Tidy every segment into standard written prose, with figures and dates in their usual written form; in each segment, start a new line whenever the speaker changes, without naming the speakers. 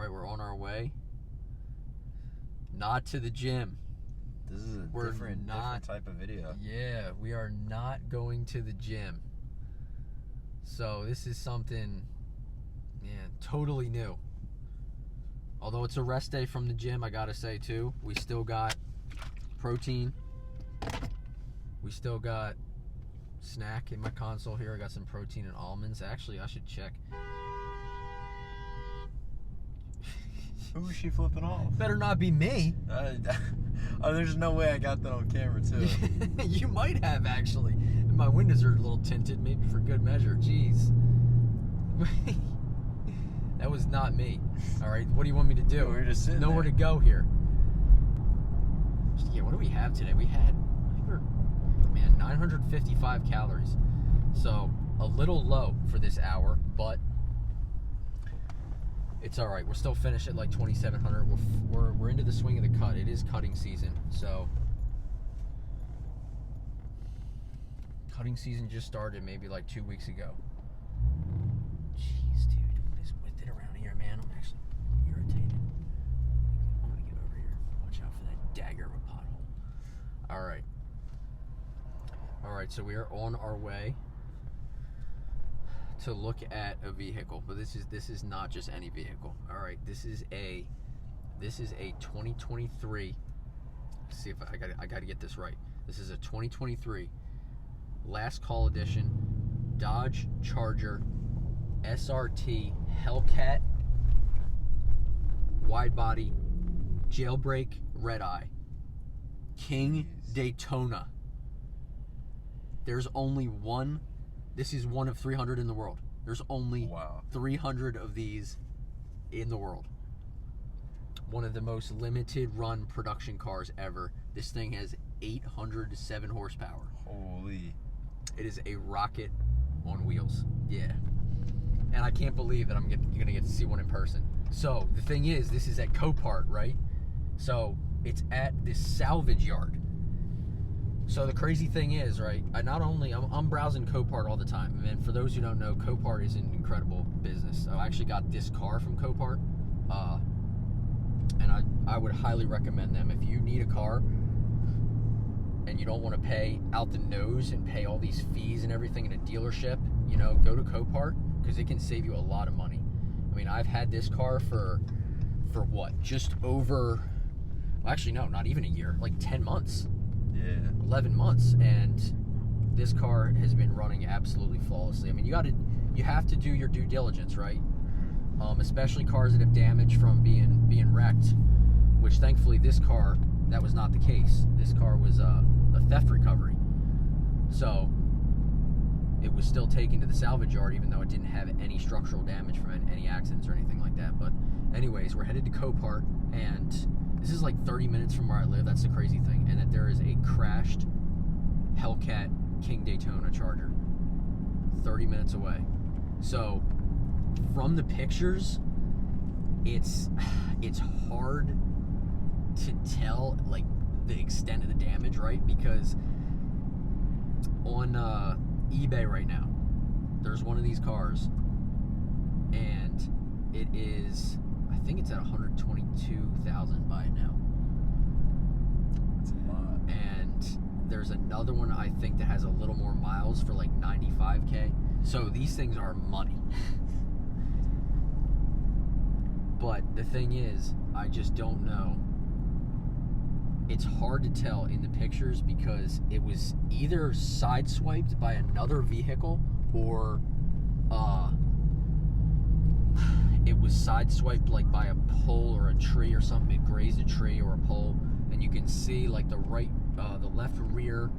right, we're on our way. Not to the gym.
This is a different type of video.
Yeah, we are not going to the gym. So this is something, totally new. Although it's a rest day from the gym, I gotta say too, we still got protein. We still got snack in my console here. I got some protein and almonds. Actually, I should check.
Who is she flipping off?
Better not be me.
There's no way I got that on camera too.
You might have, actually. My windows are a little tinted, maybe for good measure. Jeez. That was not me. All right, what do you want me to do?
We're just sitting
Nowhere
there.
to go here. Yeah, what do we have today? We had, 955 calories. So, a little low for this hour, but it's all right. We're still finished at like 2,700. We're into the swing of the cut. It is cutting season, so cutting season just started maybe like 2 weeks ago. Jeez, dude, what is with it around here, man? I'm actually irritated. I'm gonna get over here. Watch out for that dagger of a pothole. All right, so we are on our way to look at a vehicle, but this is not just any vehicle. All right, this is a 2023. Let's see if I got to get this right. This is a 2023 last call edition Dodge Charger SRT Hellcat Widebody Jailbreak Redeye King Daytona. There's only one. This is one of 300 in the world. There's only 300 of these in the world. One of the most limited run production cars ever. This thing has 807 horsepower.
Holy.
It is a rocket on wheels. Yeah. And I can't believe that you're going to get to see one in person. So, the thing is, this is at Copart, right? So, it's at this salvage yard. So the crazy thing is, right, I'm browsing Copart all the time. And for those who don't know, Copart is an incredible business. I actually got this car from Copart. And I would highly recommend them. If you need a car and you don't want to pay out the nose and pay all these fees and everything in a dealership, go to Copart, because it can save you a lot of money. I mean, I've had this car for what? Just over, well, actually, no, not even a year, like 10 months.
Yeah.
11 months, and this car has been running absolutely flawlessly. I mean, you have to do your due diligence, right? Especially cars that have damage from being wrecked, which thankfully this car, that was not the case. This car was a theft recovery, so it was still taken to the salvage yard, even though it didn't have any structural damage from any accidents or anything like that. But anyways, we're headed to Copart, and this is like 30 minutes from where I live. That's the crazy thing. And that there is a crashed Hellcat King Daytona Charger 30 minutes away. So from the pictures, it's hard to tell like the extent of the damage, right? Because on eBay right now, there's one of these cars, and it is, I think it's at 122,000 by now.
That's a lot.
And there's another one I think that has a little more miles for like 95K. So these things are money. But the thing is, I just don't know. It's hard to tell in the pictures because it was either sideswiped by another vehicle or it was sideswiped like by a pole or a tree or something. It grazed a tree or a pole, and you can see like the left rear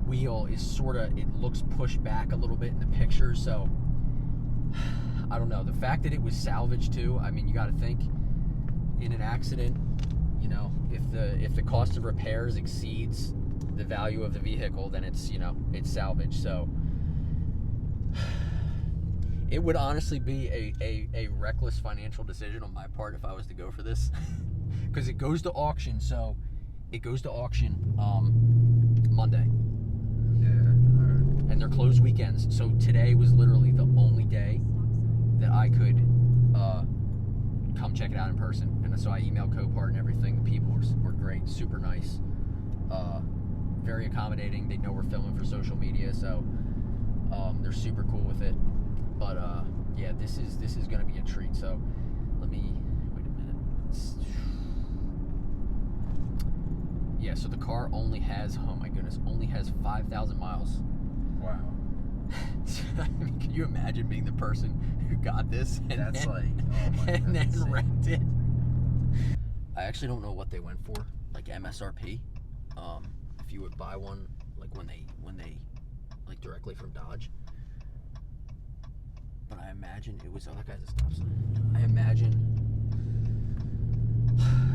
wheel is it looks pushed back a little bit in the picture. So I don't know. The fact that it was salvaged too, I mean, you got to think in an accident, if the cost of repairs exceeds the value of the vehicle, then it's salvaged. So it would honestly be a reckless financial decision on my part if I was to go for this, because it goes to auction. So it goes to auction Monday.
Yeah. All right.
And they're closed weekends. So today was literally the only day that I could check it out in person. And so I emailed Copart and everything. The people were great, super nice, very accommodating. They know we're filming for social media, so they're super cool with it. But yeah, this is gonna be a treat. So let me wait a minute. Yeah, so the car only has, oh my goodness, only has 5,000 miles.
Wow.
I mean, can you imagine being the person who got this and
That's
then,
like, oh my
and
God,
then wrecked it? I actually don't know what they went for, like MSRP. If you would buy one, like when they like directly from Dodge. But I imagine it was, oh, that guy's a stop sign. I imagine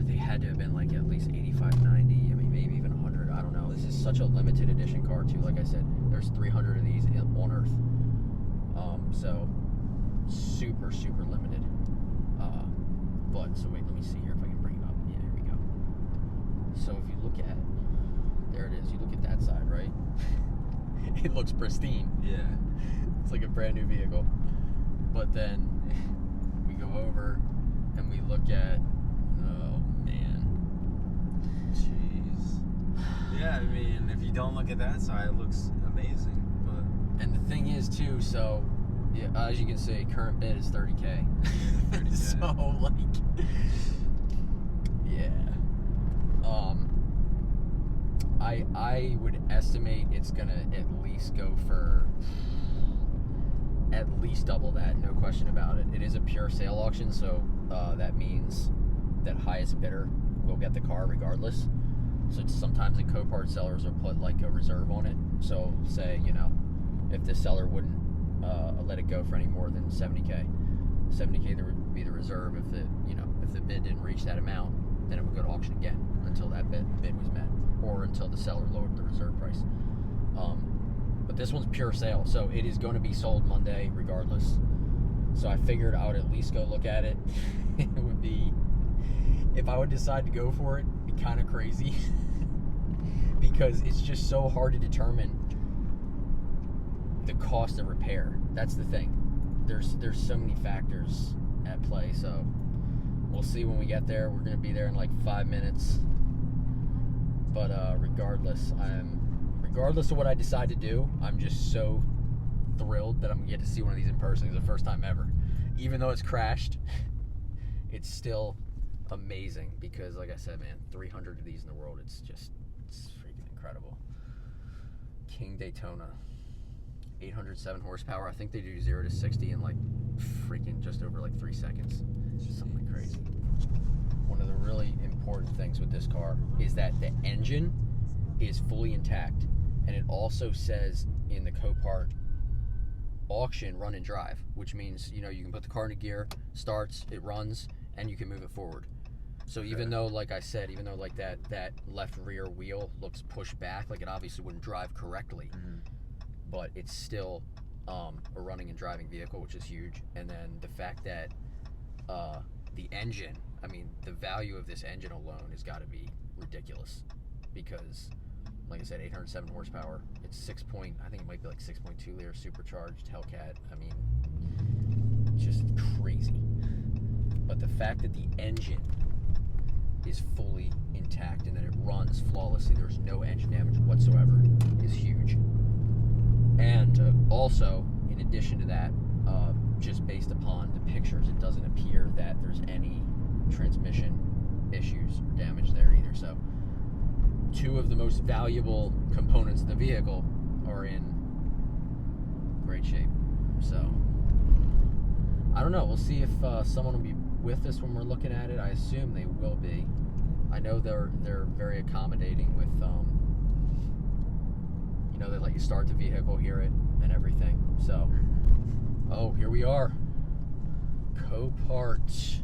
they had to have been like at least 85, 90. I mean, maybe even 100. I don't know. This is such a limited edition car too. Like I said, there's 300 of these on Earth. So super, super limited. But so wait, let me see here if I can bring it up. Yeah, here we go. So if you look at, there it is. You look at that side, right? It looks pristine.
Yeah.
It's like a brand new vehicle. But then we go over and we look at, oh man.
Jeez. Yeah, I mean, if you don't look at that side, it looks amazing. But
And the thing is too, so yeah, as you can see, current bid is 30K.
30K.
So like, yeah. I would estimate it's gonna at least go for at least double that, no question about it. It is a pure sale auction, so that means that highest bidder will get the car regardless. So sometimes in Copart, sellers will put like a reserve on it. So say, you know, if the seller wouldn't let it go for any more than 70K, there would be the reserve. If the bid didn't reach that amount, then it would go to auction again until that bid was met, or until the seller lowered the reserve price. But this one's pure sale, so it is going to be sold Monday regardless. So I figured I would at least go look at it. It would be, if I would decide to go for it, it'd be kind of crazy because it's just so hard to determine the cost of repair. That's the thing. There's so many factors at play, so we'll see when we get there. We're going to be there in like 5 minutes. But regardless of what I decide to do, I'm just so thrilled that I'm going to get to see one of these in person. It's the first time ever. Even though it's crashed, it's still amazing because, like I said, man, 300 of these in the world, it's freaking incredible. King Daytona, 807 horsepower. I think they do 0 to 60 in like freaking just over like 3 seconds. It's just something crazy. One of the really important things with this car is that the engine is fully intact, and it also says in the Copart auction run and drive, which means, you know, you can put the car into gear, starts, it runs, and you can move it forward. So even though, like I said, even though like that left rear wheel looks pushed back, like it obviously wouldn't drive correctly, but it's still a running and driving vehicle, which is huge. And then the fact that the engine, I mean, the value of this engine alone has got to be ridiculous because, like I said, 807 horsepower. It's I think it might be like 6.2 liter supercharged Hellcat. I mean, just crazy. But the fact that the engine is fully intact and that it runs flawlessly, there's no engine damage whatsoever, is huge. And also, in addition to that, just based upon the pictures, it doesn't appear that there's any transmission issues or damage there either. So two of the most valuable components of the vehicle are in great shape. So I don't know, we'll see if someone will be with us when we're looking at it. I assume they will be. I know they're very accommodating with you know, they let you start the vehicle, hear it and everything. So oh, here we are, Copart.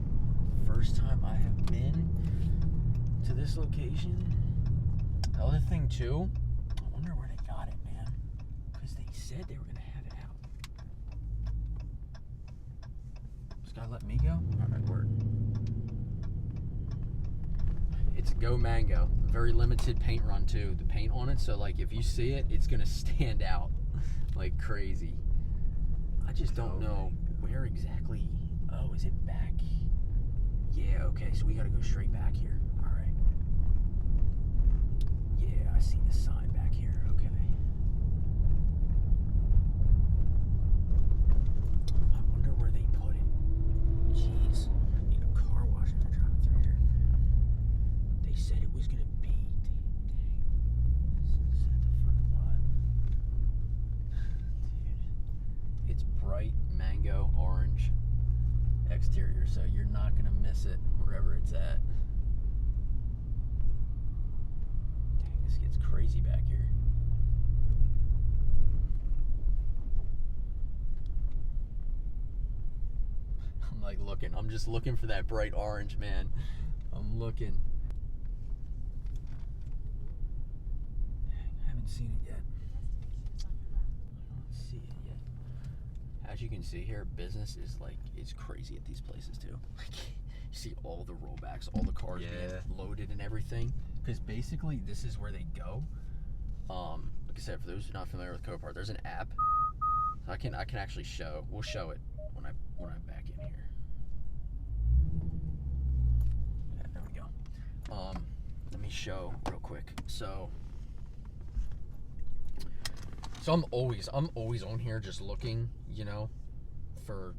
First time I have been to this location. The other thing too, I wonder where they got it, man, because they said they were gonna have it out. This guy let me go? Alright, word. It's a Go Mango. Very limited paint run too. The paint on it, so like if you see it, it's gonna stand out like crazy. I just don't know where exactly. Oh, is it back? Okay, so we gotta go straight back here. All right. Yeah, I see the sign back here. Okay. I wonder where they put it. Jeez. I need a car wash if they're driving through here. They said it was gonna be. This is at the front of the lot. Dude. It's bright mango orange exterior, so you're not gonna miss it wherever it's at. Dang, this gets crazy back here. I'm like looking. I'm just looking for that bright orange, man. I'm looking. Dang, I haven't seen it yet. I don't see it yet. As you can see here, business is like, it's crazy at these places too. Like, you see all the rollbacks, all the cars being loaded and everything. Because basically, this is where they go. Like I said, for those who are not familiar with Copart, there's an app. So I can actually show. We'll show it when I'm back in here. Yeah, there we go. Let me show real quick. So I'm always on here just looking, you know, for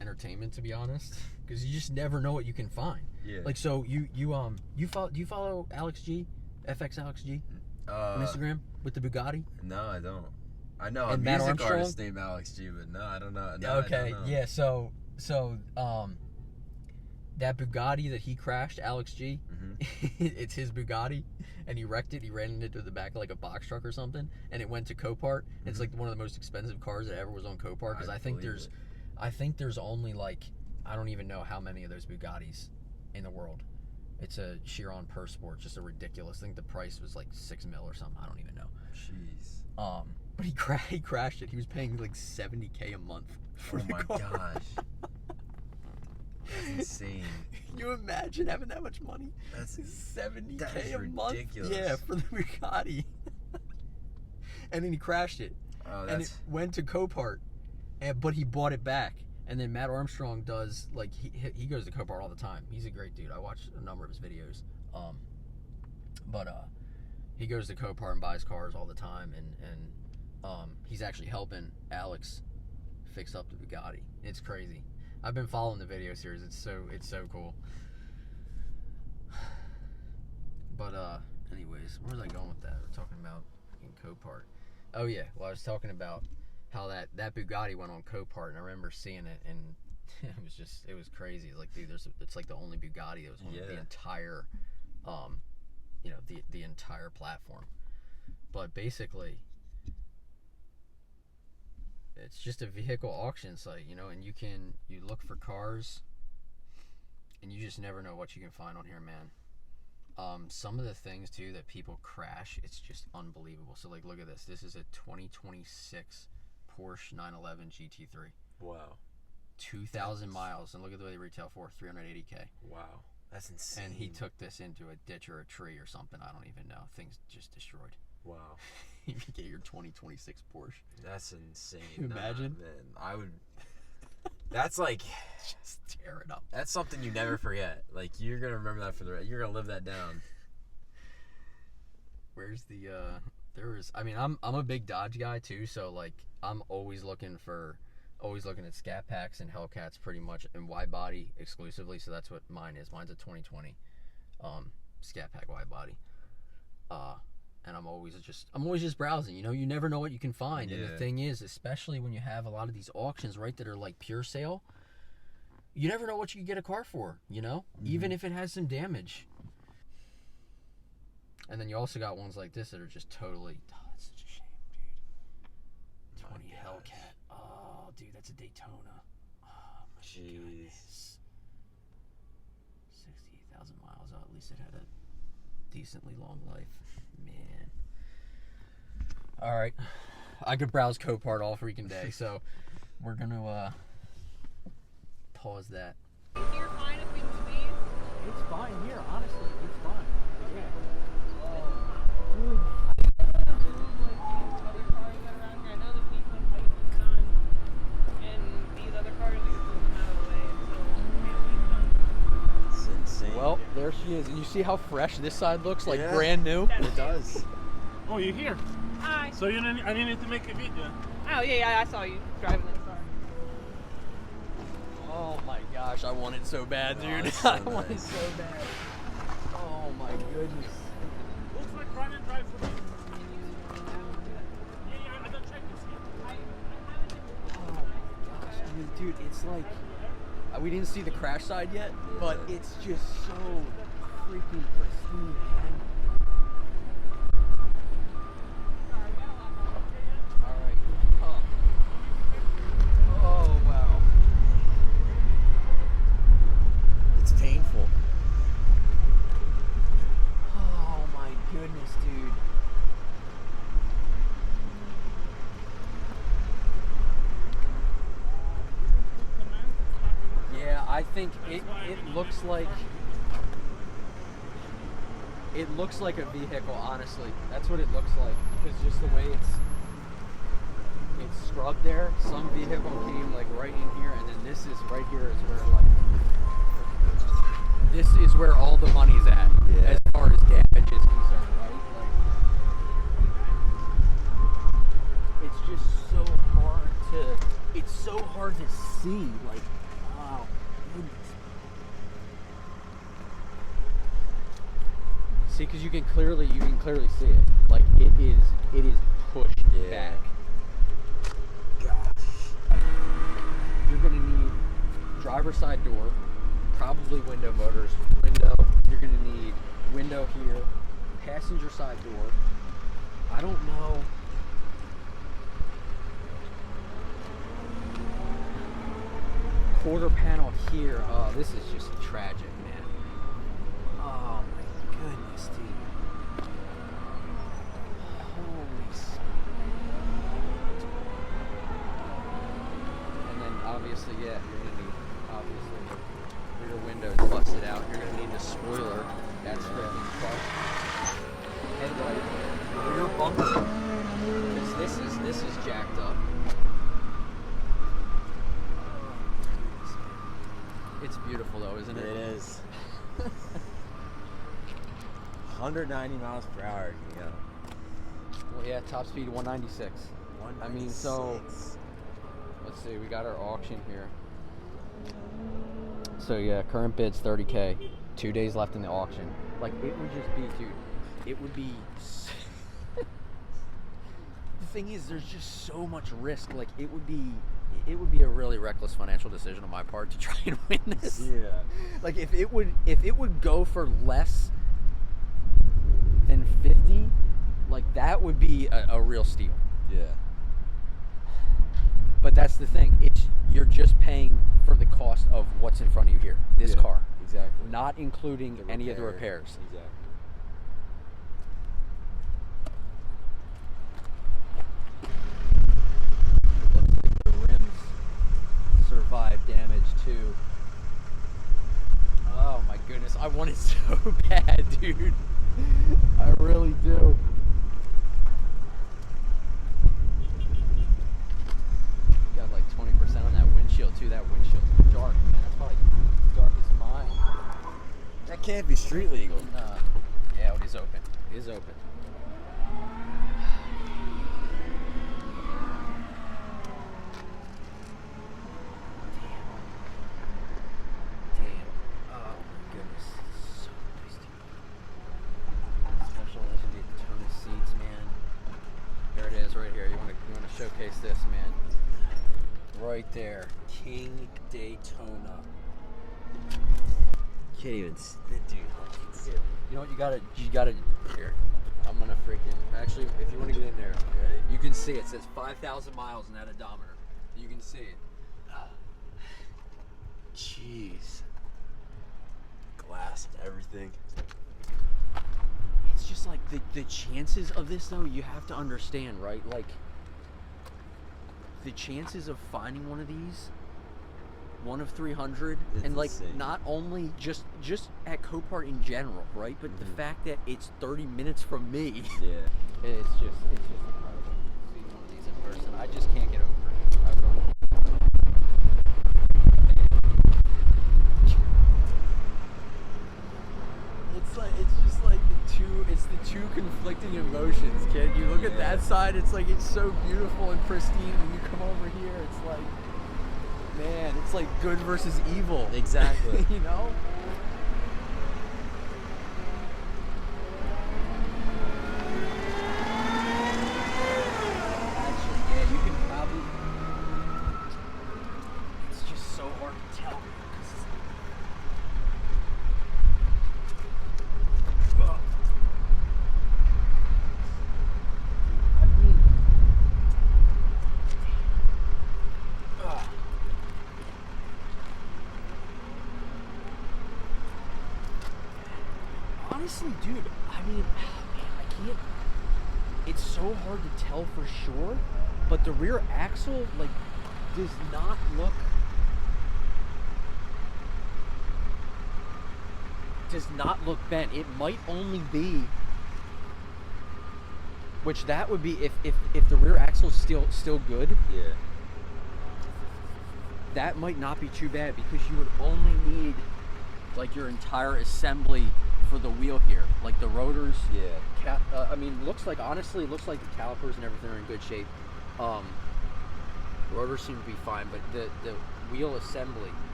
entertainment, to be honest, because you just never know what you can find.
Yeah.
Like, so do you follow Alex G, FX Alex G, on Instagram with the Bugatti?
No, I don't. I know
and
a
Matt
music
Armstrong?
artist named Alex G, but no, I don't know. No,
Okay,
I don't know.
yeah. So that Bugatti that he crashed, Alex G, it's his Bugatti, and he wrecked it. He ran into the back of like a box truck or something, and it went to Copart. It's like one of the most expensive cars that ever was on Copart, because I think there's only like, I don't even know how many of those Bugattis in the world. It's a Chiron Per Sport, just a ridiculous. I think the price was like $6 million or something. I don't even know.
Jeez.
But he crashed it. He was paying like $70K a month for the car.
Oh my gosh. That's insane.
Can you imagine having that much money?
That's
$70K a month.
Ridiculous.
Yeah, for the Bugatti. And then he crashed it.
Oh,
and it went to Copart, but he bought it back. And then Matt Armstrong does, like, he goes to Copart all the time. He's a great dude. I watched a number of his videos. He goes to Copart and buys cars all the time, and he's actually helping Alex fix up the Bugatti. It's crazy. I've been following the video series. It's so cool. But anyways, where was I going with that? We're talking about in Copart. Oh yeah, well I was talking about how that Bugatti went on Copart, and I remember seeing it, and it was crazy. Like, dude, it's like the only Bugatti that was on the entire, the entire platform. But basically, it's just a vehicle auction site, you know, and you look for cars, and you just never know what you can find on here, man. Some of the things too that people crash, it's just unbelievable. So like, look at this. This is a 2026 Porsche 911 GT3.
Wow.
2,000 miles, and look at the way they retail for, $380K.
Wow, that's insane.
And he took this into a ditch or a tree or something. I don't even know. Things just destroyed.
Wow.
You get your 2026 Porsche.
That's insane.
Can you imagine?
Man, I would. That's like,
just tear it up.
That's something you never forget. Like, you're gonna remember that for the rest. You're gonna live that down.
Where's the I'm a big Dodge guy too, so like I'm always looking at Scat Packs and Hellcats pretty much, and Widebody exclusively. So that's what mine is. Mine's a 2020 Scat Pack Widebody. And I'm always just browsing. You know, you never know what you can find. Yeah. And the thing is, especially when you have a lot of these auctions, right, that are like pure sale, you never know what you can get a car for, you know? Even if it has some damage. And then you also got ones like this that are just totally, that's such a shame, dude. 20 Hellcat. Oh, dude, that's a Daytona. Oh, my goodness. 68,000 miles. Oh, at least it had a decently long life. Man. All right. I could browse Copart all freaking day, so we're going to pause that.
You're fine if we squeeze?
It's fine here, honestly. It's fine. Yeah. there she is. And you see how fresh this side looks, like
Yeah.
brand new?
It does.
Oh, you're here.
Hi.
So you didn't, I didn't need to make a video.
Oh, yeah, I saw you driving this car.
Oh my gosh, I want it so bad,
Oh,
dude.
it's so
I want it
nice.
so bad. Oh my goodness.
Looks like run and drive for me. Yeah, I don't check this yet.
Oh my gosh. I mean, dude, it's like we didn't see the crash side yet, but it's just so freaking pristine, man. All right. Oh wow.
It's painful.
Oh my goodness, dude. Yeah, I think it looks like a vehicle, honestly. That's what it looks like, because just the way it's scrubbed there. Some vehicle came like right in here, and then this is right here is where like this is where all the money's at,
Yeah.
as far as damage is concerned, right? Like it's just so hard to see, like wow. Goodness. See, because you can clearly see it. Like it is pushed
Yeah.
back. Gosh. You're gonna need driver's side door, probably window motors, window. You're gonna need window here, passenger side door. I don't know. Quarter panel here. Oh, this is just tragic, man. Oh my goodness, dude. Holy And then obviously, yeah, you're gonna need obviously rear windows busted out. You're gonna need the spoiler. That's freaking crushed. Headlight, rear bumper. Because this is jacked up. It's beautiful though, isn't it?
It is. 190 miles per hour, you know.
Well, yeah, top speed 196. I mean, so
196.
let's see, we got our auction here. So yeah, current bid's 30K. 2 days left in the auction. Like it would just be, dude. It would be. The thing is, there's just so much risk. Like it would be a really reckless financial decision on my part to try and win this.
Yeah.
Like if it would go for less than 50, like that would be a real steal.
Yeah.
But that's the thing. You're just paying for the cost of what's in front of you here. This
Yeah,
car.
Exactly.
Not including
The
any of the
repair.
repairs.
Exactly.
Looks like the rims survived damage too. Oh my goodness, I want it so bad, dude. I really do. Got like 20% on that windshield too. That windshield's dark, man. That's probably dark as mine.
That can't be street legal.
Nah. Yeah, it is open. It is open. Damn. Oh my goodness. So nice, dude. Special edition Daytona seats, man. There it is, right here. You want to showcase this, man? Right there, King Daytona.
Can't even. Dude.
You know what? You gotta. Here, I'm gonna freaking. Actually, if you want to get in there,
Ready?
you can see it says 5,000 miles in that odometer. You can see it.
Jeez. Glass and everything.
It's just like the chances of this though. You have to understand, right? Like the chances of finding one of these, one of 300,
It's
and like
insane.
not only just at Copart in general, right? But the fact that it's 30 minutes from me,
Yeah.
it's just incredible. Seeing one of these in person, I just can't get over it. I really can't. conflicting emotions, kid. You look at that side, it's like it's so beautiful and pristine, and you come over here, it's like, man, it's like good versus evil.
Exactly.
You know? Actually, yeah, you can probably. It's just so hard to tell. 'Cause I mean, honestly, dude, I mean, man, I can't. It's so hard to tell for sure, but the rear axle, like, does not look. Does not look bent. It might only be. Which that would be if the rear axle is still good.
Yeah.
That might not be too bad because you would only need like your entire assembly for the wheel here, like the rotors.
Yeah.
I mean, honestly, it looks like the calipers and everything are in good shape. Rotors seem to be fine, but the wheel assembly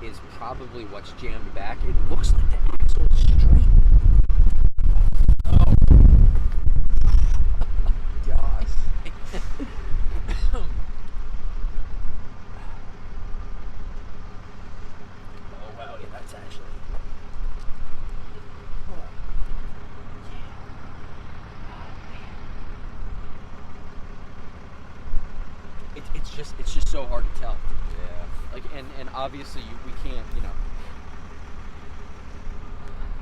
is probably what's jammed back. It looks like the axle is straight. Oh gosh. Oh wow, yeah, that's actually. It's just so hard to tell.
Yeah.
Like and obviously we can't,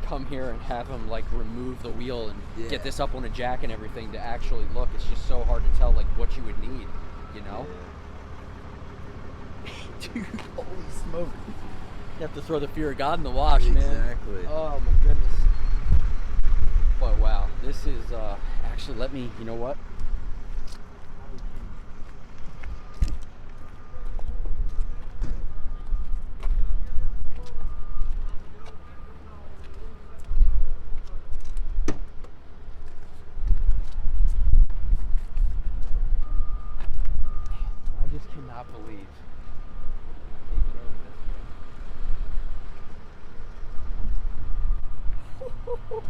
come here and have them like remove the wheel and get this up on a jack and everything to actually look. It's just so hard to tell like what you would need,
Yeah.
Dude, holy smoke. You have to throw the fear of God in the wash, man.
Exactly.
Oh my goodness. But wow, this is actually, let me, you know what? I just cannot believe. Taking over this,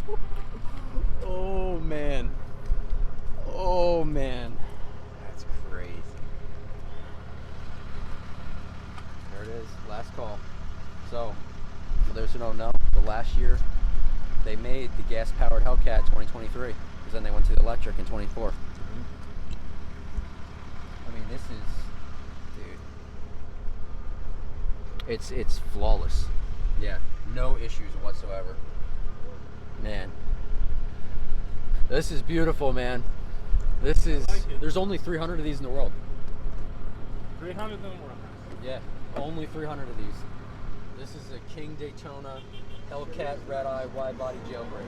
man. Oh man. Oh man.
That's crazy.
There it is. Last call. So, for those who don't know, the last year they made the gas-powered Hellcat 2023, because then they went to the electric in 24. I mean, this is, dude. It's flawless. Yeah, no issues whatsoever. Man, this is beautiful, man. This is.
I like it.
There's only 300 of these in the world.
300 and more.
Yeah, only 300 of these. This is a King Daytona Hellcat Redeye Widebody Jailbreak.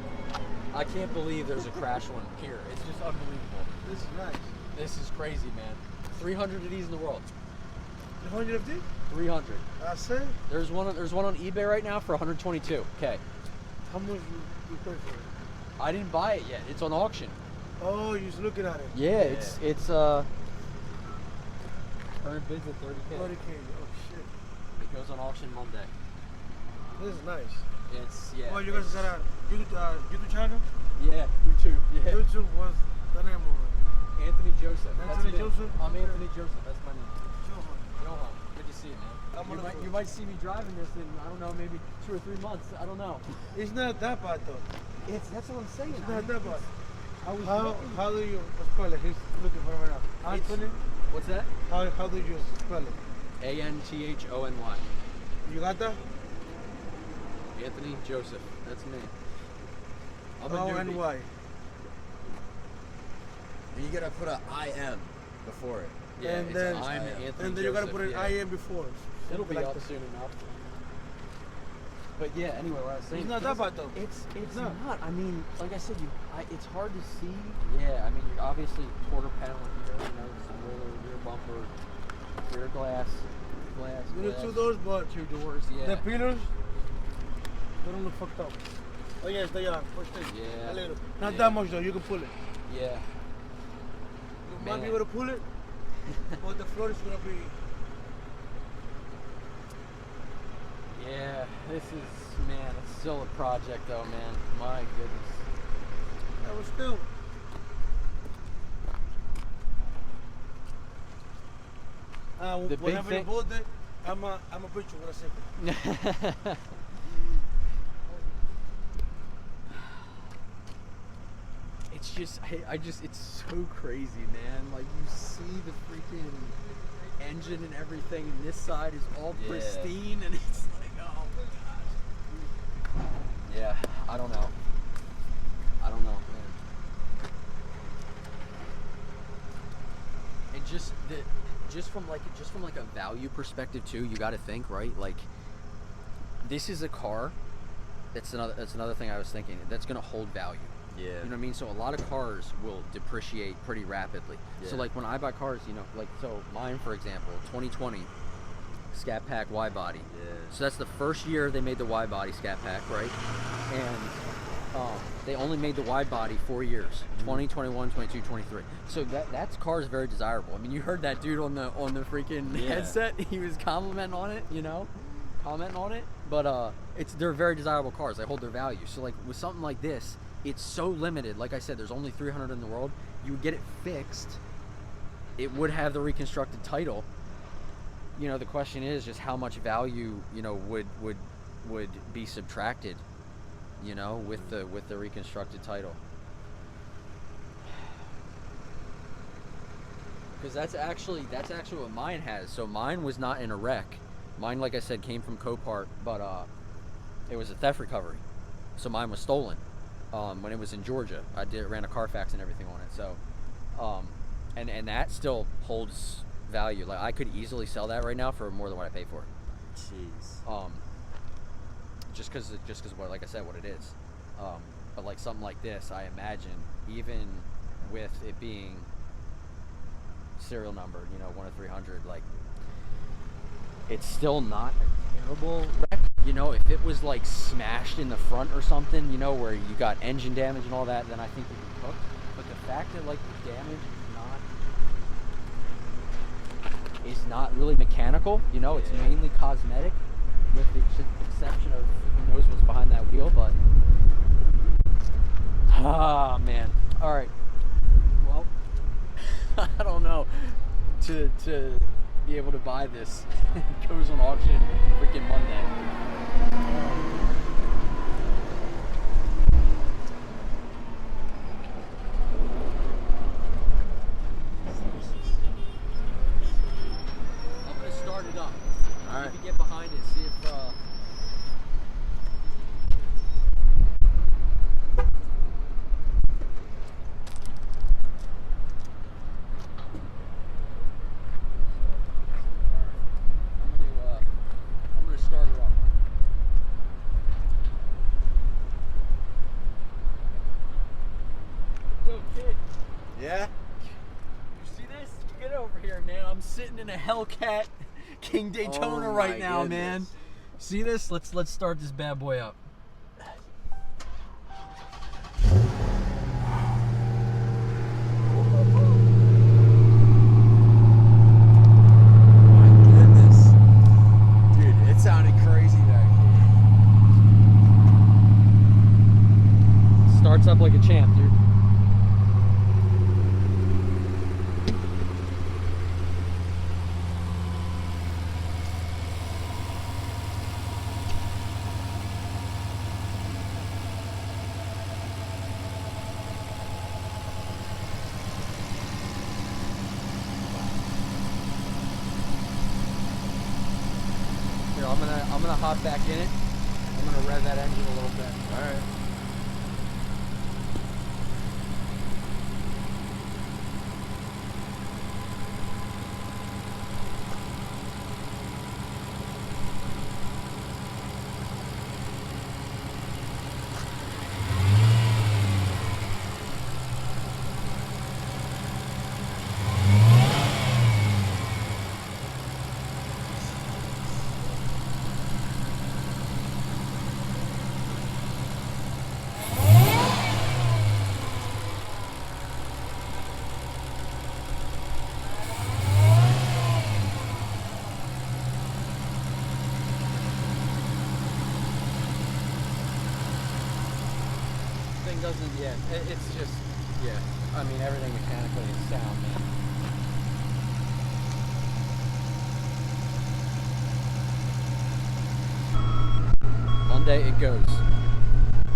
I can't believe there's a crash one here. It's just unbelievable.
This is nice.
This is crazy, man. 300 of these in the world.
300 of these?
300.
That's it?
There's one on eBay right now for 122. Okay.
How much you pay for it?
I didn't buy it yet. It's on auction.
Oh, you're just looking at it.
Yeah, it's current bids at 30K.
30K. Oh, shit.
It goes on auction Monday.
This is nice.
It's yeah.
Oh, you guys got a YouTube channel?
Yeah, YouTube. Yeah.
YouTube was the name of it.
Anthony Joseph.
Anthony
That's me.
Joseph?
I'm Anthony Joseph. That's my name.
Johan.
Johan. Good to see you, man. You might see me driving this in, I don't know, maybe 2 or 3 months. I don't know.
It's not that bad though.
That's what I'm saying.
It's not that bad.
I was
How do you spell it? He's looking for it right now. Anthony?
What's that?
How do you spell it?
Anthony.
You got that?
Anthony Joseph. That's me. I'm a
O
newbie.
and Y.
You gotta put a IM before it.
Yeah,
And
it's
then-
I'm Anthony
And then you gotta
Joseph,
put an
yeah.
I in before.
It'll be
Like
up
that.
soon enough. But yeah, anyway, what I was saying.
It's not that bad though.
It's
No.
not. I mean, like I said, it's hard to see. Yeah, I mean, you're obviously quarter panel here, some rear bumper, rear glass.
You need 2 doors, but
2 doors. Yeah.
the pillars, they don't look fucked up. Oh yes, they are. First thing.
Yeah.
A little. Not
Yeah.
that much though. You can pull it.
Yeah.
You might be
Man.
able to pull it, but the floor is gonna be.
Yeah, this is, man, it's still a project though, man. My goodness.
That was still.
The big
Whenever you
thing-
build it, I'm a preacher. What I say.
It's just, it's so crazy, man. Like, you see the freaking engine and everything, and this side is all
Yeah.
pristine, and it's like, oh my gosh. Yeah, I don't know. Man. And just from like a value perspective too, you got to think, right? Like, this is a car. That's another thing I was thinking. That's gonna hold value.
Yeah.
You know what I mean? So a lot of cars will depreciate pretty rapidly. So
Yeah.
like when I buy cars, you know, like so mine for example, 2020 Scat Pack Widebody.
Yeah.
So that's the first year they made the Widebody Scat Pack, right? And they only made the Widebody 4 years, 20, 21, 22, 23. So that car is very desirable. I mean, you heard that dude on the freaking
Yeah.
headset. He was commenting on it, But they're very desirable cars. They hold their value. So like with something like this, it's so limited. Like I said, there's only 300 in the world. You would get it fixed. It would have the reconstructed title. You know, the question is just how much value, you know, would be subtracted, you know, with the reconstructed title. Because that's actually what mine has. So mine was not in a wreck. Mine, like I said, came from Copart, but it was a theft recovery. So mine was stolen when it was in Georgia. I ran a Carfax and everything on it. So, and that still holds value. Like I could easily sell that right now for more than what I paid for it.
Jeez.
Just because what, like I said, what it is. But like something like this, I imagine, even with it being serial number, you know, 1 of 300, like it's still not a terrible wreck. You know, if it was like smashed in the front or something, you know, where you got engine damage and all that, then I think you could cook. But the fact that like the damage is not really mechanical, you know, it's
Yeah.
mainly cosmetic, with the exception of who knows what's behind that wheel. But man, all right. Well, I don't know. To be able to buy this, it goes on auction freaking Monday. I'm gonna start it up.
All right.
You can get behind it, see if I'm gonna start her up. Yo, kid,
Yeah.
you see this? Get over here, man. I'm sitting in a Hellcat King Daytona
Oh,
right
my
now,
goodness.
man. See this? Let's start this bad boy up.
My goodness. Dude, it sounded crazy back here.
Starts up like a champ, dude. Here, I'm gonna hop back in it. I'm gonna rev that engine a little bit.
All right.
everything doesn't. Yeah, it's just. Yeah, I mean everything mechanically is sound, man. Monday it goes.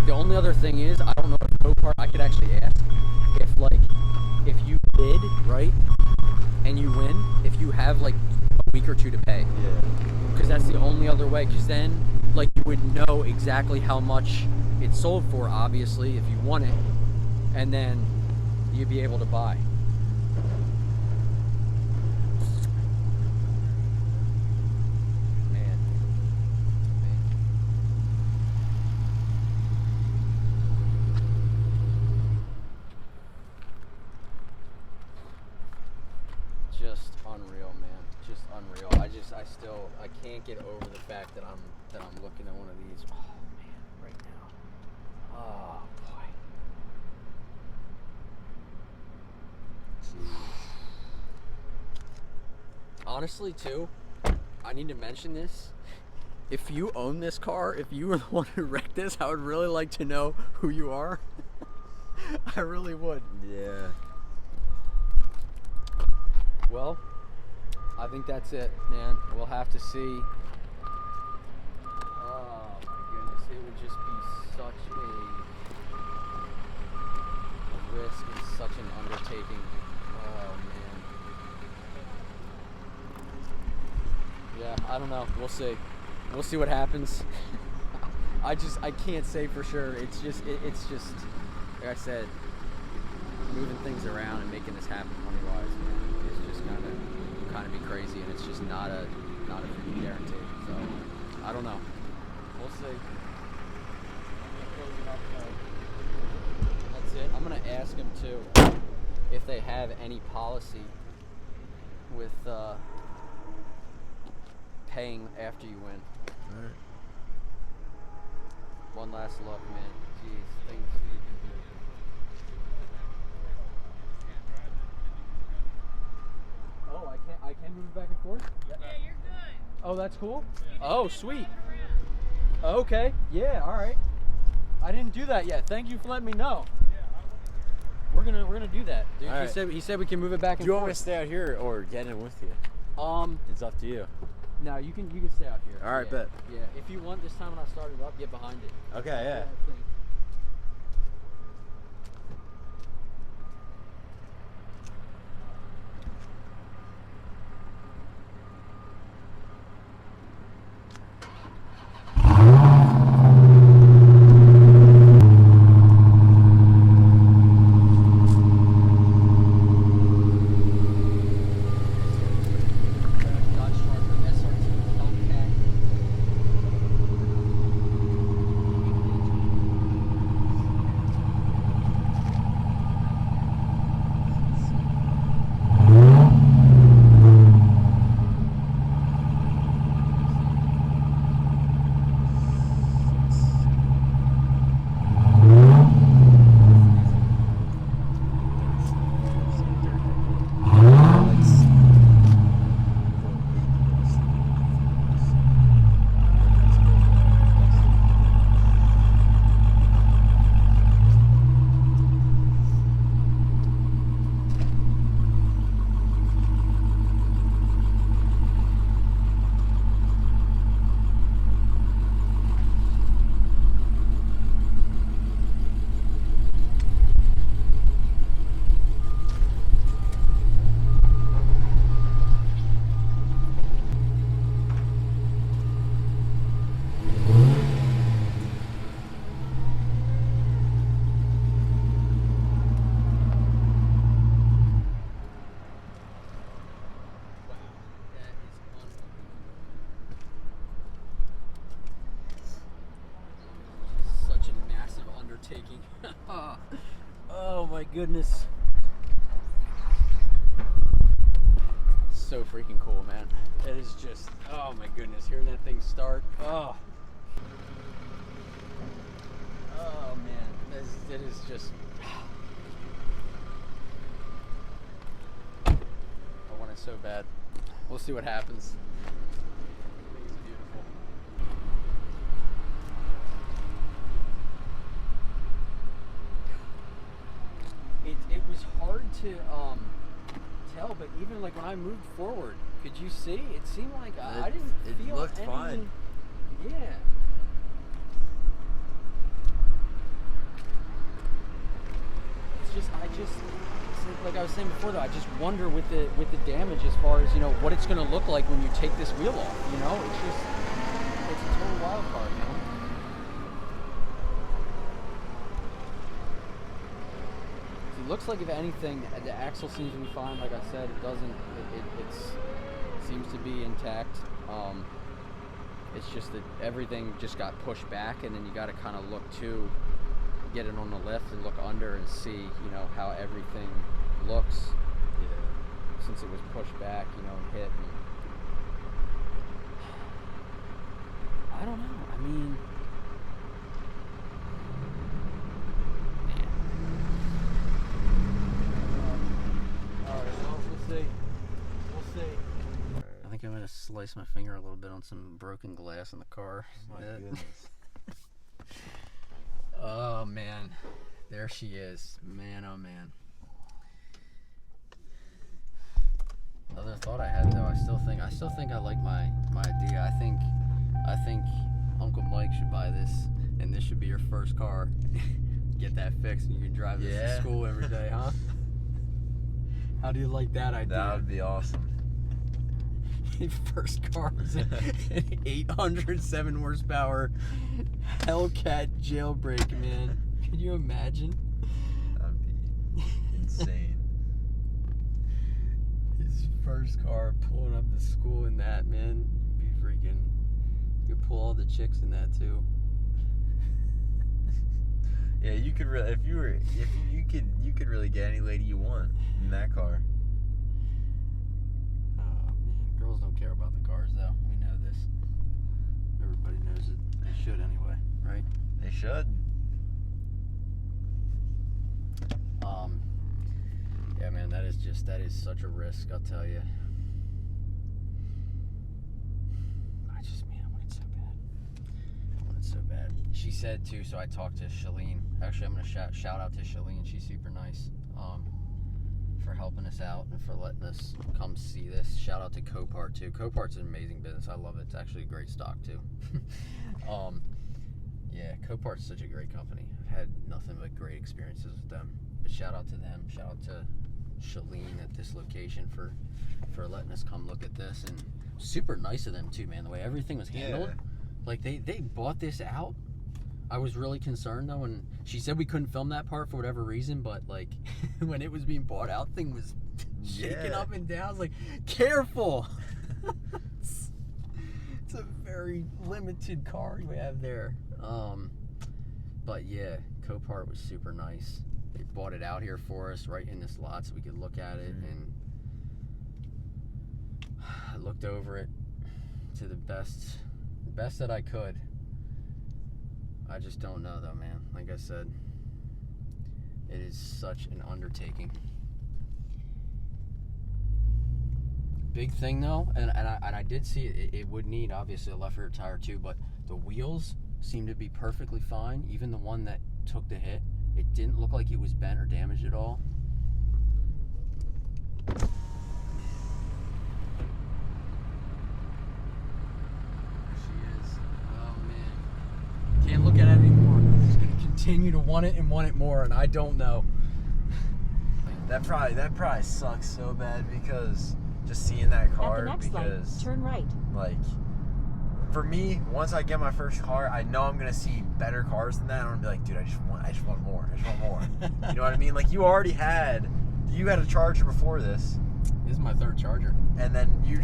The only other thing is, I don't know if Copart, I could actually ask if, like, if you bid, right, and you win, if you have, like, a week or two to pay.
Yeah.
Because that's the only other way, because then, like, you would know exactly how much it sold for, obviously, if you won it, and then you'd be able to buy. Just unreal, man. Just unreal. I can't get over the fact that I'm looking at one of these. Oh man, right now. Oh boy.
Jeez.
Honestly, too, I need to mention this. If you own this car, if you were the one who wrecked this, I would really like to know who you are. I really would.
Yeah.
Well, I think that's it, man. We'll have to see. Oh my goodness, it would just be such a risk and such an undertaking. Oh man. Yeah, I don't know. We'll see. We'll see what happens. I can't say for sure. It's just like I said, moving things around and making this happen money-wise, man. Kind of be crazy, and it's just not a guarantee. So I don't know. We'll see. That's it. I'm gonna ask him too if they have any policy with paying after you win.
All right.
One last look, man. Jeez, things you can do. Oh, I can move it back and forth?
Yeah, you're good.
Oh, that's cool? Oh, sweet. Okay. Yeah, all right. I didn't do that yet. Thank you for letting me know. We're gonna do that. Dude,
All right.
he said we can move it back and
Do you want me to
forth.
stay out here or get in with you? It's up to you.
No, you can stay out here.
All right,
yeah.
bet.
Yeah. If you want this time when I start it up, get behind it.
Okay, yeah.
Srt Hellcat. taking. Oh my goodness. So freaking cool, man. It is just, oh my goodness, hearing that thing start. Oh. Oh man, it is just. I want it so bad. We'll see what happens. I think it's beautiful.
100%.
to tell, but even like when I moved forward, could you see? It seemed like I didn't feel
It looked
any,
fine.
Yeah. It's like I was saying before though, I just wonder with the damage as far as, you know, what it's going to look like when you take this wheel off, you know? It's a total wild card, man. It looks like, if anything, the axle seems to be fine. Like I said, it doesn't, it seems to be intact. It's just that everything just got pushed back, and then you got to kind of look to get it on the lift and look under and see, you know, how everything looks.
Yeah.
Since it was pushed back, you know, and hit. And I don't know. I mean, all right. Well, we'll see. We'll see. I think I'm gonna slice my finger a little bit on some broken glass in the car.
My goodness.
Oh man, there she is. Man, oh man. Another thought I had though, I still think I like my idea. I think Uncle Mike should buy this, and this should be your first car. Get that fixed, and you can drive this to school every day, huh? How do you like that idea?
That would be awesome.
First car is an 807 horsepower Hellcat Jailbreak, man. Can you imagine?
That'd be insane.
His first car pulling up to school in that, man. You'd be freaking. You could pull all the chicks in that too.
Yeah, you could really, you could really get any lady you want in that car.
Oh man, girls don't care about the cars though. We know this. Everybody knows it. They should anyway, right?
They should.
Yeah, man, that is such a risk, I'll tell you. I want it so bad. I want it so bad. She said too, so I talked to Shalene. Actually, I'm gonna shout out to Shalene. She's super nice. For helping us out and for letting us come see this. Shout out to Copart too. Copart's an amazing business. I love it. It's actually a great stock too. Yeah, Copart's such a great company. I've had nothing but great experiences with them. But shout out to them. Shout out to Shalene at this location for letting us come look at this, and super nice of them too, man. The way everything was handled.
Yeah.
Like they bought this out. I was really concerned though, and she said we couldn't film that part for whatever reason, but like when it was being bought out, thing was shaking up and down. I was like, careful. It's a very limited car we have there. But yeah, Copart was super nice. They bought it out here for us right in this lot so we could look at it, and I looked over it to the best that I could. I just don't know though, man. Like I said, it is such an undertaking. Big thing though, and I did see it would need obviously a left rear tire too, but the wheels seem to be perfectly fine. Even the one that took the hit, it didn't look like it was bent or damaged at all. Can't look at it anymore. I'm just gonna continue to want it more, and I don't know.
That probably sucks so bad, because just seeing that car,
At the next
because
light, turn right.
like, for me, once I get my first car, I know I'm gonna see better cars than that. I'm gonna be like, dude, I just want more. You know what I mean? Like, you had a Charger before this.
This is my third Charger.
And then you're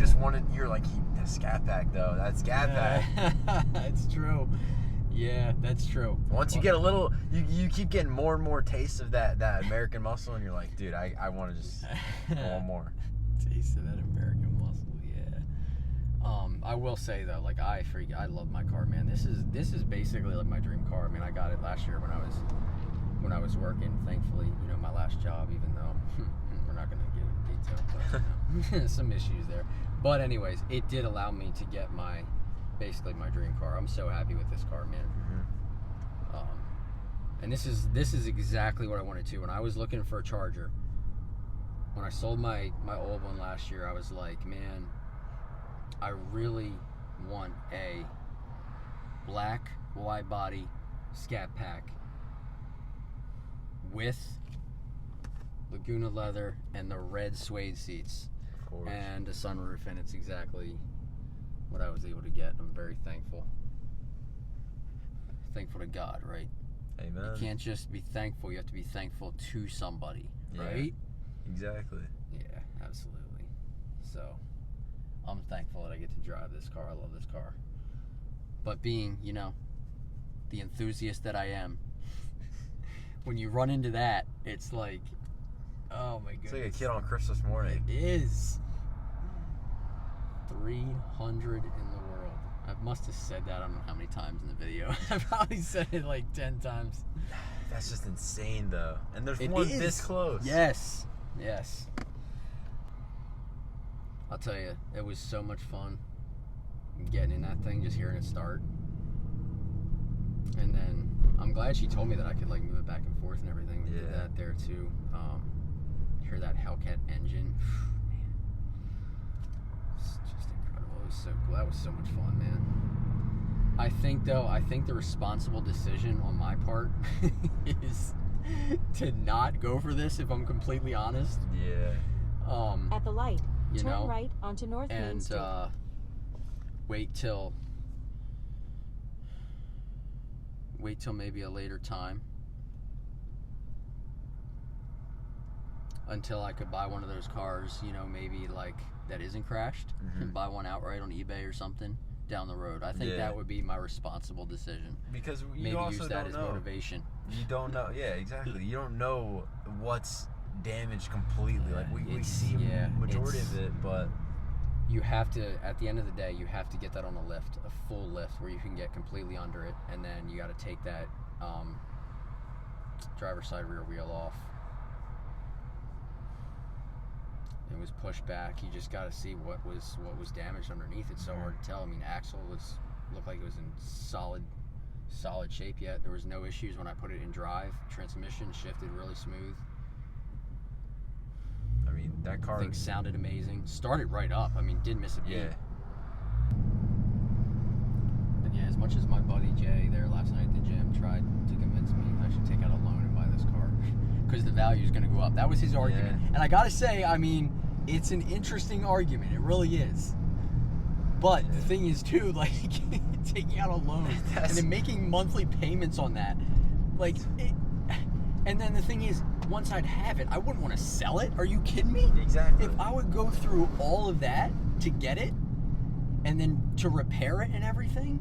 like, the Scat Pack though. That Scat Pack.
That's true. Yeah, that's true.
Once you get a little, you keep getting more and more taste of that American muscle, and you're like, dude, I want to just want more.
Taste of that American muscle, yeah. I will say though, like I love my car, man. This is basically like my dream car. I mean, I got it last year when I was working. Thankfully, you know, my last job, even though we're not gonna get into detail, but you know, some issues there. But anyways, it did allow me to get basically my dream car. I'm so happy with this car, man. And this is exactly what I wanted to. When I was looking for a Charger, when I sold my old one last year, I was like, man, I really want a black Widebody Scat Pack with Laguna leather and the red suede seats and a sunroof, and it's exactly what I was able to get. I'm very thankful. Thankful to God, right?
Amen.
You can't just be thankful, you have to be thankful to somebody, right?
Exactly.
Yeah, absolutely. So, I'm thankful that I get to drive this car. I love this car. But being, you know, the enthusiast that I am, when you run into that, it's like, oh my goodness.
It's like a kid on Christmas morning.
It is. 300 in the world. I must have said that I don't know how many times in the video. I probably said it like 10 times.
That's just insane, though. And there's
It
one
is.
this close.
Yes. Yes. I'll tell you, it was so much fun getting in that thing, just hearing it start. And then I'm glad she told me that I could like move it back and forth and everything. We did that there too. Hear that Hellcat engine. Man. It's just incredible. It was so cool. That was so much fun, man. I think the responsible decision on my part is to not go for this, if I'm completely honest.
Yeah.
At the light,
you
turn
know,
right onto North Main Street.
And wait till maybe a later time until I could buy one of those cars, you know, maybe like that isn't crashed, and buy one outright on eBay or something down the road. I think that would be my responsible decision.
Because you
maybe
also
use that
don't
as
know.
Motivation.
You don't know. Yeah, exactly. You don't know what's damaged completely. Like we see majority of it, but
you have to, at the end of the day, you have to get that on a lift, a full lift where you can get completely under it, and then you got to take that driver's side rear wheel off. It was pushed back. You just got to see what was damaged underneath. It's so hard to tell. I mean, axle looked like it was in solid shape yet. There was no issues when I put it in drive. Transmission shifted really smooth.
I mean, that car
Thing sounded amazing. Started right up. I mean, didn't miss a beat.
Yeah.
But yeah, as much as my buddy Jay there last night at the gym tried to convince me I should take out a loan and buy this car because the value is going to go up. That was his argument.
Yeah.
And I got to say, I mean, it's an interesting argument. It really is. But the thing is, too, like, taking out a loan and then making monthly payments on that, like, and then the thing is, once I'd have it, I wouldn't want to sell it. Are you kidding me?
Exactly.
If I would go through all of that to get it, and then to repair it and everything,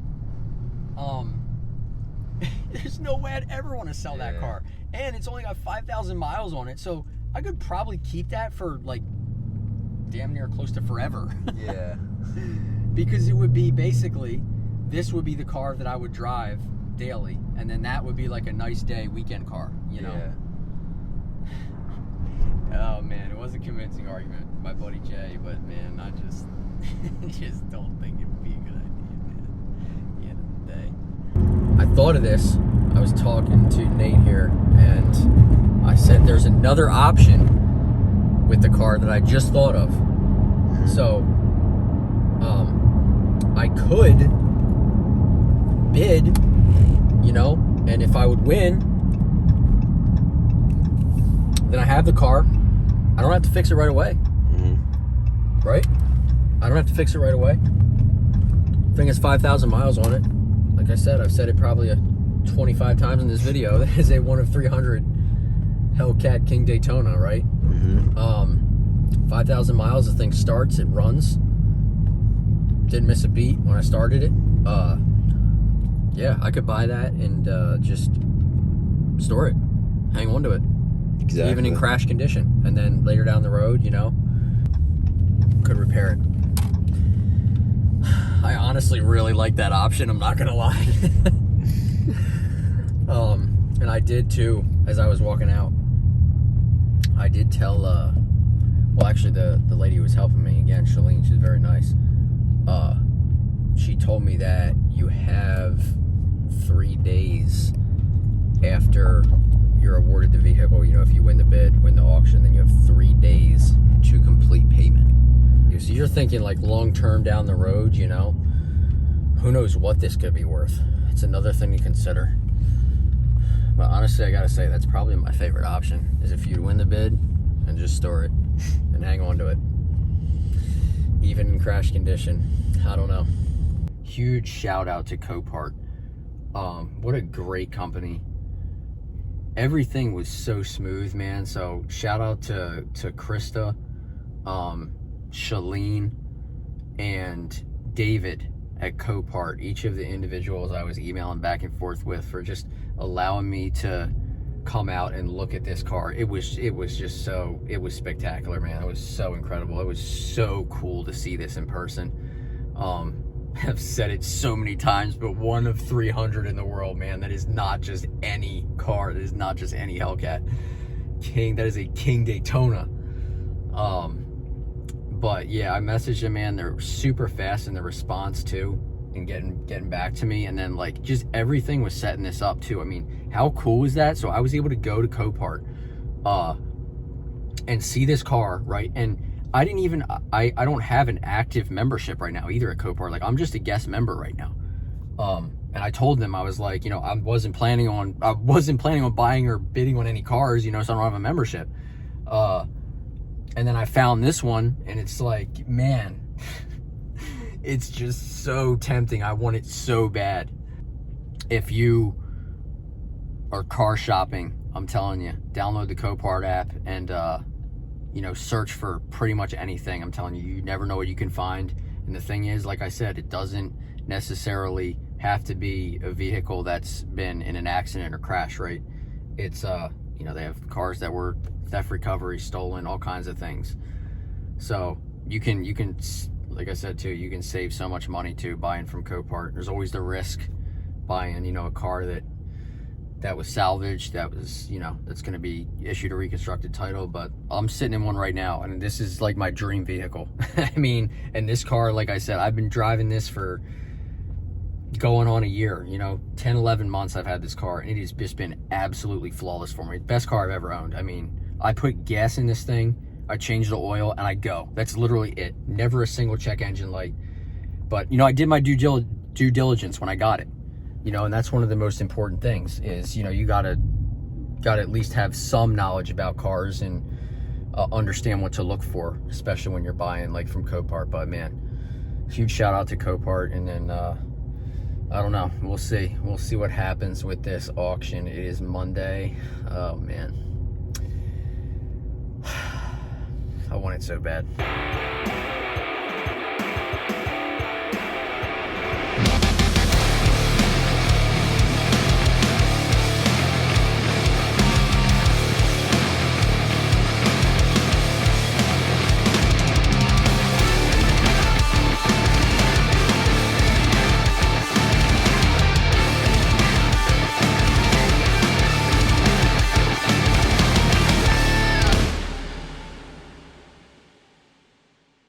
there's no way I'd ever want to sell that car. And it's only got 5,000 miles on it, so I could probably keep that for, like, damn near close to forever.
Yeah.
Because it would be basically, this would be the car that I would drive daily, and then that would be like a nice day weekend car, you know? Oh man, it was a convincing argument, my buddy Jay, but man, I just don't think it would be a good idea, man, at the end of the day. I thought of this. I was talking to Nate here, and I said there's another option with the car that I just thought of. So, I could bid, you know, and if I would win, then I have the car. I don't have to fix it right away. Right? I don't have to fix it right away. The thing has 5,000 miles on it. Like I said, I've said it probably 25 times in this video. That is a 1 of 300 Hellcat King Daytona, right? 5,000 miles, the thing starts, it runs. Didn't miss a beat when I started it. Yeah, I could buy that and just store it, hang on to it.
Exactly.
Even in crash condition. And then later down the road, you know, could repair it. I honestly really like that option, I'm not gonna lie. And I did too, as I was walking out. I did tell, well actually the lady who was helping me, again, Shalene, she's very nice. She told me that you have 3 days after you're awarded the vehicle, you know, if you win the bid, win the auction, then you have 3 days to complete payment. So you're thinking like long-term down the road, you know, who knows what this could be worth. It's another thing to consider. But honestly, I gotta say, that's probably my favorite option, is if you win the bid and just store it and hang on to it. Even in crash condition, I don't know. Huge shout out to Copart. What a great company. Everything was so smooth, man. So shout out to Krista, Shalene, and David at Copart, each of the individuals I was emailing back and forth with, for just allowing me to come out and look at this car. It was just so, it was spectacular, man. It was so incredible. It was so cool to see this in person. I've said it so many times, but one of 300 in the world, man. That is not just any car. That is not just any Hellcat. That is a King Daytona. But yeah, I messaged them, man. They're super fast in the response too, and getting back to me. And then like just everything was setting this up too. I mean, how cool is that? So I was able to go to Copart and see this car, right? And I didn't even, I don't have an active membership right now either at Copart. Like, I'm just a guest member right now. And I told them, I was like, you know, I wasn't planning on buying or bidding on any cars, you know, so I don't have a membership. And then I found this one, and it's like, man, it's just so tempting. I want it so bad. If you are car shopping, I'm telling you, download the Copart app and, you know, search for pretty much anything. I'm telling you, you never know what you can find. And the thing is, like I said, it doesn't necessarily have to be a vehicle that's been in an accident or crash, right? It's, you know, they have cars that were theft recovery, stolen, all kinds of things. So you can, like I said too, you can save so much money too buying from Copart. There's always the risk buying, you know, a car that was salvaged, that was, you know, that's going to be issued a reconstructed title. But I'm sitting in one right now, and this is like my dream vehicle. I mean, and this car, like I said, I've been driving this for going on a year, you know, 10, 11 months I've had this car, and it has just been absolutely flawless for me. Best car I've ever owned. I mean, I put gas in this thing, I change the oil, and I go. That's literally it. Never a single check engine light. But, you know, I did my due diligence when I got it. You know, and that's one of the most important things is, you know, you gotta at least have some knowledge about cars and understand what to look for, especially when you're buying like from Copart. But man, huge shout out to Copart. And then I don't know, we'll see what happens with this auction. It is Monday. Oh man, I want it so bad.